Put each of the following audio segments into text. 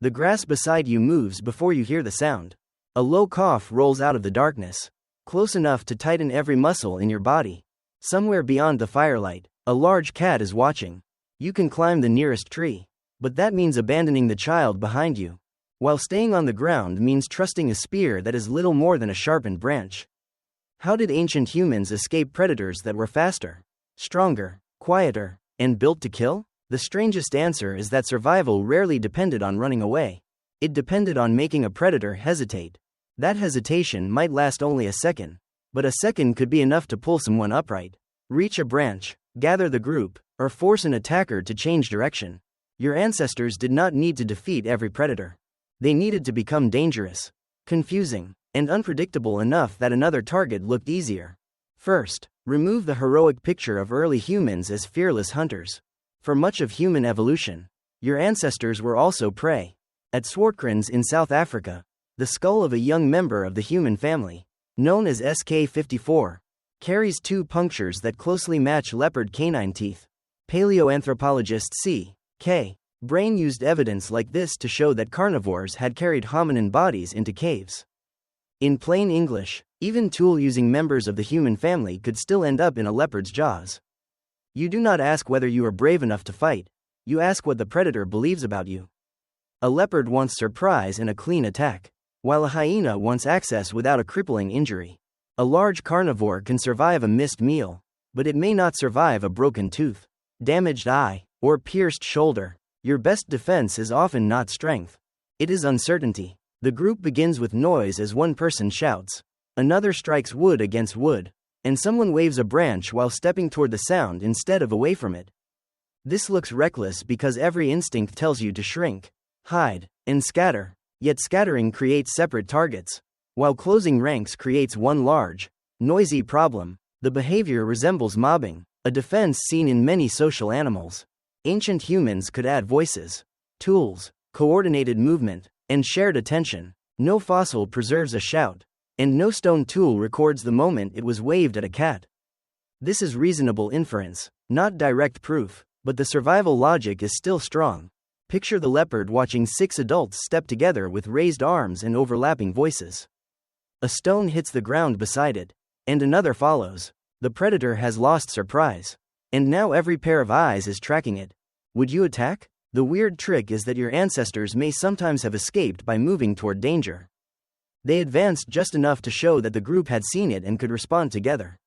The grass beside you moves before you hear the sound. A low cough rolls out of the darkness, close enough to tighten every muscle in your body. Somewhere beyond the firelight, a large cat is watching. You can climb the nearest tree, but that means abandoning the child behind you, while staying on the ground means trusting a spear that is little more than a sharpened branch. How did ancient humans escape predators that were faster, stronger, quieter, and built to kill? The strangest answer is that survival rarely depended on running away. It depended on making a predator hesitate. That hesitation might last only a second, but a second could be enough to pull someone upright, reach a branch, gather the group, or force an attacker to change direction. Your ancestors did not need to defeat every predator. They needed to become dangerous, confusing, and unpredictable enough that another target looked easier. First, remove the heroic picture of early humans as fearless hunters. For much of human evolution, your ancestors were also prey. At Swartkrans in South Africa, the skull of a young member of the human family, known as SK54, carries 2 punctures that closely match leopard canine teeth. Paleoanthropologist C.K. Brain used evidence like this to show that carnivores had carried hominin bodies into caves. In plain English, even tool-using members of the human family could still end up in a leopard's jaws. You do not ask whether you are brave enough to fight, you ask what the predator believes about you. A leopard wants surprise and a clean attack, while a hyena wants access without a crippling injury. A large carnivore can survive a missed meal, but it may not survive a broken tooth, damaged eye, or pierced shoulder. Your best defense is often not strength. It is uncertainty. The group begins with noise as one person shouts, another strikes wood against wood, and someone waves a branch while stepping toward the sound instead of away from it. This looks reckless because every instinct tells you to shrink, hide, and scatter, yet scattering creates separate targets, while closing ranks creates one large, noisy problem. The behavior resembles mobbing, a defense seen in many social animals. Ancient humans could add voices, tools, coordinated movement, and shared attention. No fossil preserves a shout, and no stone tool records the moment it was waved at a cat. This is reasonable inference, not direct proof, but the survival logic is still strong. Picture the leopard watching 6 adults step together with raised arms and overlapping voices. A stone hits the ground beside it, and another follows. The predator has lost surprise, and now every pair of eyes is tracking it. Would you attack? The weird trick is that your ancestors may sometimes have escaped by moving toward danger. They advanced just enough to show that the group had seen it and could respond together.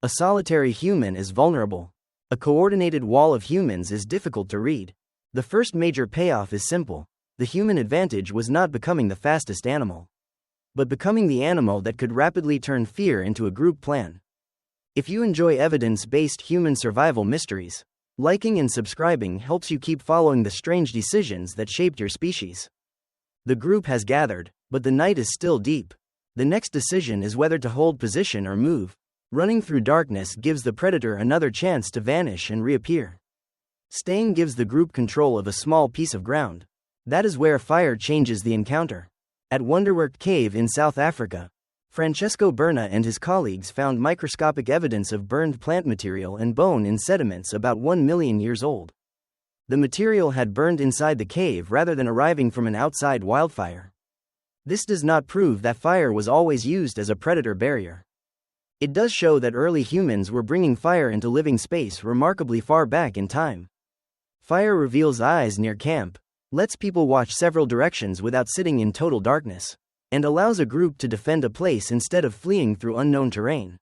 A solitary human is vulnerable. A coordinated wall of humans is difficult to read. The first major payoff is simple. The human advantage was not becoming the fastest animal, but becoming the animal that could rapidly turn fear into a group plan. If you enjoy evidence-based human survival mysteries, liking and subscribing helps you keep following the strange decisions that shaped your species. The group has gathered, but the night is still deep. The next decision is whether to hold position or move. Running through darkness gives the predator another chance to vanish and reappear. Staying gives the group control of a small piece of ground. That is where fire changes the encounter. At Wonderwerk Cave in South Africa, Francesco Berna and his colleagues found microscopic evidence of burned plant material and bone in sediments about 1 million years old. The material had burned inside the cave rather than arriving from an outside wildfire. This does not prove that fire was always used as a predator barrier. It does show that early humans were bringing fire into living space remarkably far back in time. Fire reveals eyes near camp, lets people watch several directions without sitting in total darkness, and allows a group to defend a place instead of fleeing through unknown terrain.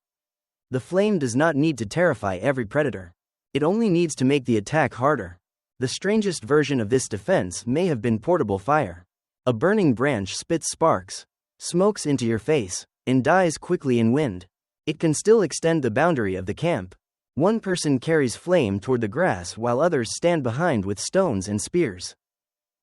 The flame does not need to terrify every predator. It only needs to make the attack harder. The strangest version of this defense may have been portable fire. A burning branch spits sparks, smokes into your face, and dies quickly in wind. It can still extend the boundary of the camp. One person carries flame toward the grass while others stand behind with stones and spears.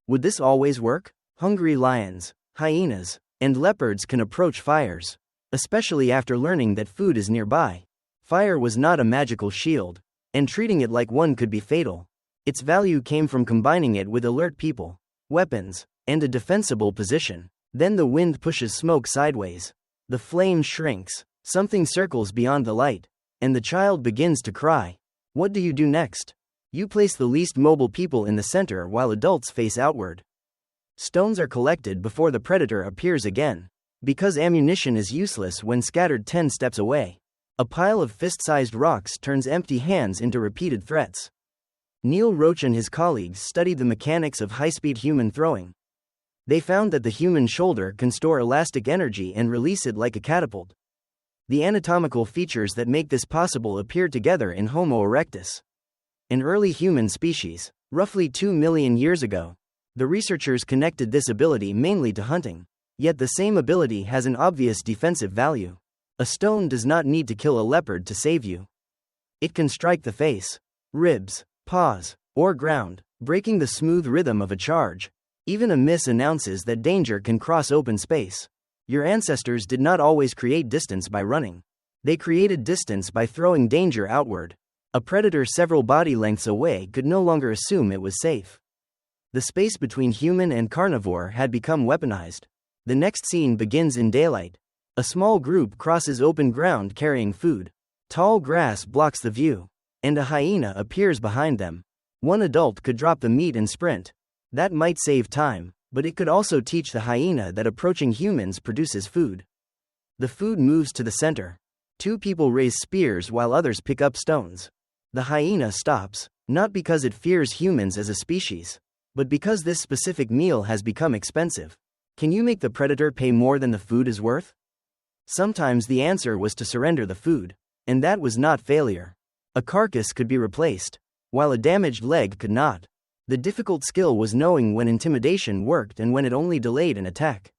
Would this always work? Hungry lions, hyenas, and leopards can approach fires, especially after learning that food is nearby. Fire was not a magical shield, and treating it like one could be fatal. Its value came from combining it with alert people, weapons, and a defensible position. Then the wind pushes smoke sideways. The flame shrinks, something circles beyond the light, and the child begins to cry. What do you do next? You place the least mobile people in the center while adults face outward. Stones are collected before the predator appears again. Because ammunition is useless when scattered 10 steps away. A pile of fist-sized rocks turns empty hands into repeated threats. Neil Roach and his colleagues studied the mechanics of high-speed human throwing. They found that the human shoulder can store elastic energy and release it like a catapult. The anatomical features that make this possible appear together in Homo erectus, an early human species, roughly 2 million years ago. The researchers connected this ability mainly to hunting. Yet the same ability has an obvious defensive value. A stone does not need to kill a leopard to save you. It can strike the face, ribs, paws, or ground, breaking the smooth rhythm of a charge. Even a miss announces that danger can cross open space. Your ancestors did not always create distance by running. They created distance by throwing danger outward. A predator several body lengths away could no longer assume it was safe. The space between human and carnivore had become weaponized. The next scene begins in daylight. A small group crosses open ground carrying food. Tall grass blocks the view, and a hyena appears behind them. One adult could drop the meat and sprint. That might save time, but it could also teach the hyena that approaching humans produces food. The food moves to the center. 2 people raise spears while others pick up stones. The hyena stops, not because it fears humans as a species, but because this specific meal has become expensive. Can you make the predator pay more than the food is worth? Sometimes the answer was to surrender the food, and that was not failure. A carcass could be replaced, while a damaged leg could not. The difficult skill was knowing when intimidation worked and when it only delayed an attack.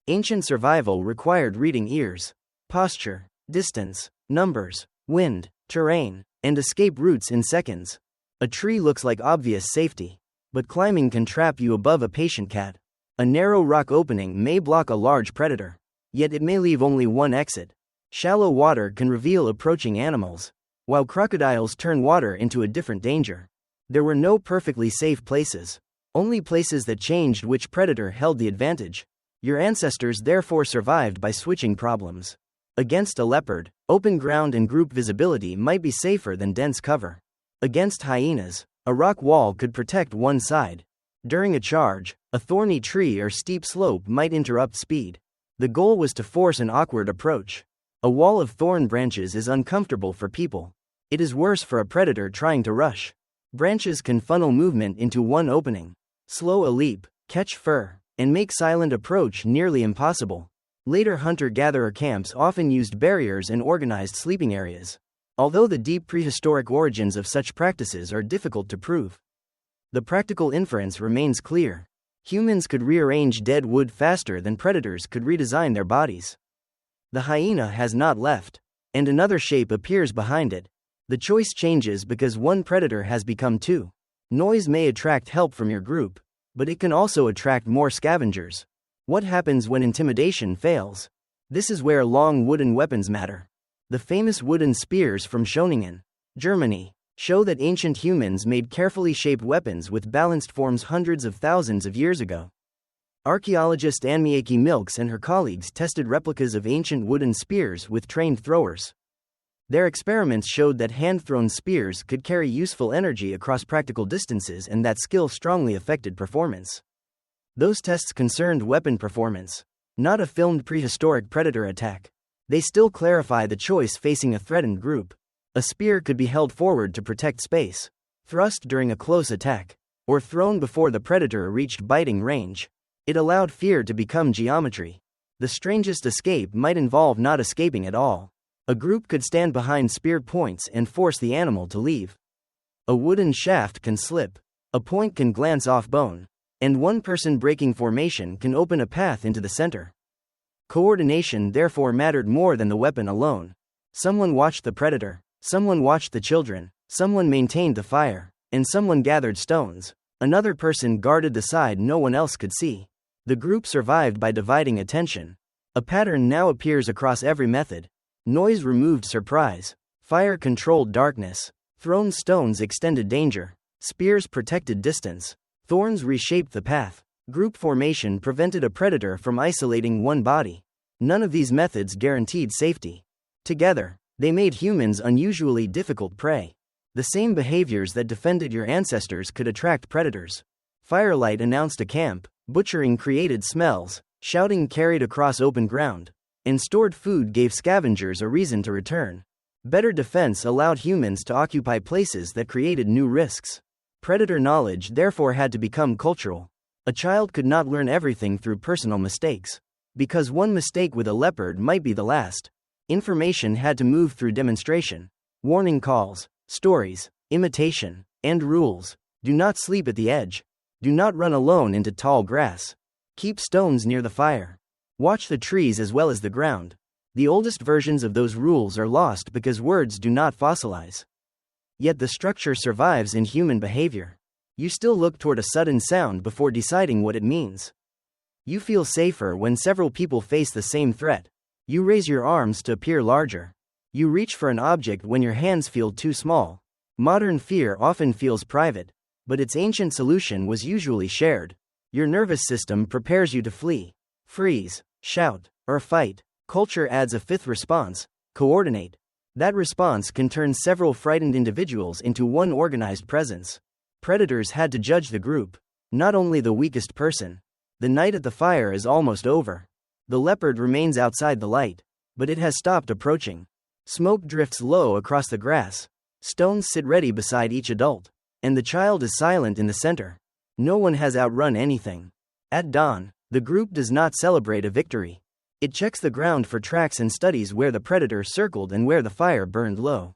Ancient survival required reading ears, posture, distance, numbers, wind, terrain, and escape routes in seconds. A tree looks like obvious safety, but climbing can trap you above a patient cat. A narrow rock opening may block a large predator, yet it may leave only one exit. Shallow water can reveal approaching animals, while crocodiles turn water into a different danger. There were no perfectly safe places, only places that changed which predator held the advantage. Your ancestors therefore survived by switching problems. Against a leopard, open ground and group visibility might be safer than dense cover. Against hyenas, a rock wall could protect one side. During a charge, a thorny tree or steep slope might interrupt speed. The goal was to force an awkward approach. A wall of thorn branches is uncomfortable for people. It is worse for a predator trying to rush. Branches can funnel movement into one opening, slow a leap, catch fur, and make silent approach nearly impossible. Later hunter-gatherer camps often used barriers and organized sleeping areas, although the deep prehistoric origins of such practices are difficult to prove. The practical inference remains clear. Humans could rearrange dead wood faster than predators could redesign their bodies. The hyena has not left, and another shape appears behind it. The choice changes because one predator has become 2. Noise may attract help from your group, but it can also attract more scavengers. What happens when intimidation fails? This is where long wooden weapons matter. The famous wooden spears from Schöningen, Germany, show that ancient humans made carefully shaped weapons with balanced forms hundreds of thousands of years ago. Archaeologist Anmieki Milks and her colleagues tested replicas of ancient wooden spears with trained throwers. Their experiments showed that hand-thrown spears could carry useful energy across practical distances and that skill strongly affected performance. Those tests concerned weapon performance, not a filmed prehistoric predator attack. They still clarify the choice facing a threatened group. A spear could be held forward to protect space, thrust during a close attack, or thrown before the predator reached biting range. It allowed fear to become geometry. The strangest escape might involve not escaping at all. A group could stand behind spear points and force the animal to leave. A wooden shaft can slip, a point can glance off bone, and one person breaking formation can open a path into the center. Coordination therefore mattered more than the weapon alone. Someone watched the predator. Someone watched the children, someone maintained the fire, and someone gathered stones. Another person guarded the side no one else could see. The group survived by dividing attention. A pattern now appears across every method. Noise removed surprise. Fire controlled darkness. Thrown stones extended danger. Spears protected distance. Thorns reshaped the path. Group formation prevented a predator from isolating one body. None of these methods guaranteed safety. Together, they made humans unusually difficult prey. The same behaviors that defended your ancestors could attract predators. Firelight announced a camp, Butchering created smells, shouting carried across open ground, and stored food gave scavengers a reason to return. Better defense allowed humans to occupy places that created new risks. Predator knowledge therefore had to become cultural. A child could not learn everything through personal mistakes. Because one mistake with a leopard might be the last. Information had to move through demonstration. Warning calls, stories, imitation, and rules. Do not sleep at the edge. Do not run alone into tall grass. Keep stones near the fire. Watch the trees as well as the ground. The oldest versions of those rules are lost because words do not fossilize. Yet the structure survives in human behavior. You still look toward a sudden sound before deciding what it means. You feel safer when several people face the same threat. You raise your arms to appear larger. You reach for an object when your hands feel too small. Modern fear often feels private, but its ancient solution was usually shared. Your nervous system prepares you to flee, freeze, shout, or fight. Culture adds a fifth response: coordinate. That response can turn several frightened individuals into one organized presence. Predators had to judge the group, not only the weakest person. The night at the fire is almost over. The leopard remains outside the light, but it has stopped approaching. Smoke drifts low across the grass. Stones sit ready beside each adult, and the child is silent in the center. No one has outrun anything. At dawn, the group does not celebrate a victory. It checks the ground for tracks and studies where the predator circled and where the fire burned low.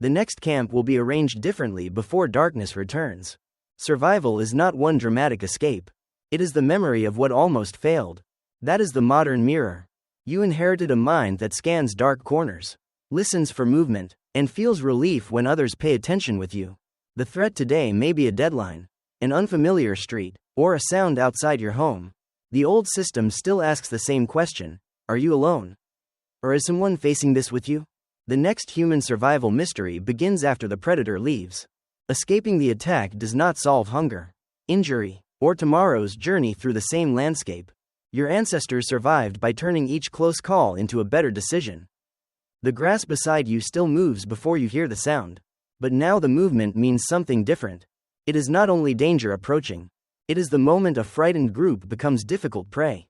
The next camp will be arranged differently before darkness returns. Survival is not one dramatic escape. It is the memory of what almost failed. That is the modern mirror. You inherited a mind that scans dark corners, listens for movement, and feels relief when others pay attention with you. The threat today may be a deadline, an unfamiliar street, or a sound outside your home. The old system still asks the same question: are you alone? Or is someone facing this with you? The next human survival mystery begins after the predator leaves. Escaping the attack does not solve hunger, injury, or tomorrow's journey through the same landscape. Your ancestors survived by turning each close call into a better decision. The grass beside you still moves before you hear the sound. But now the movement means something different. It is not only danger approaching. It is the moment a frightened group becomes difficult prey.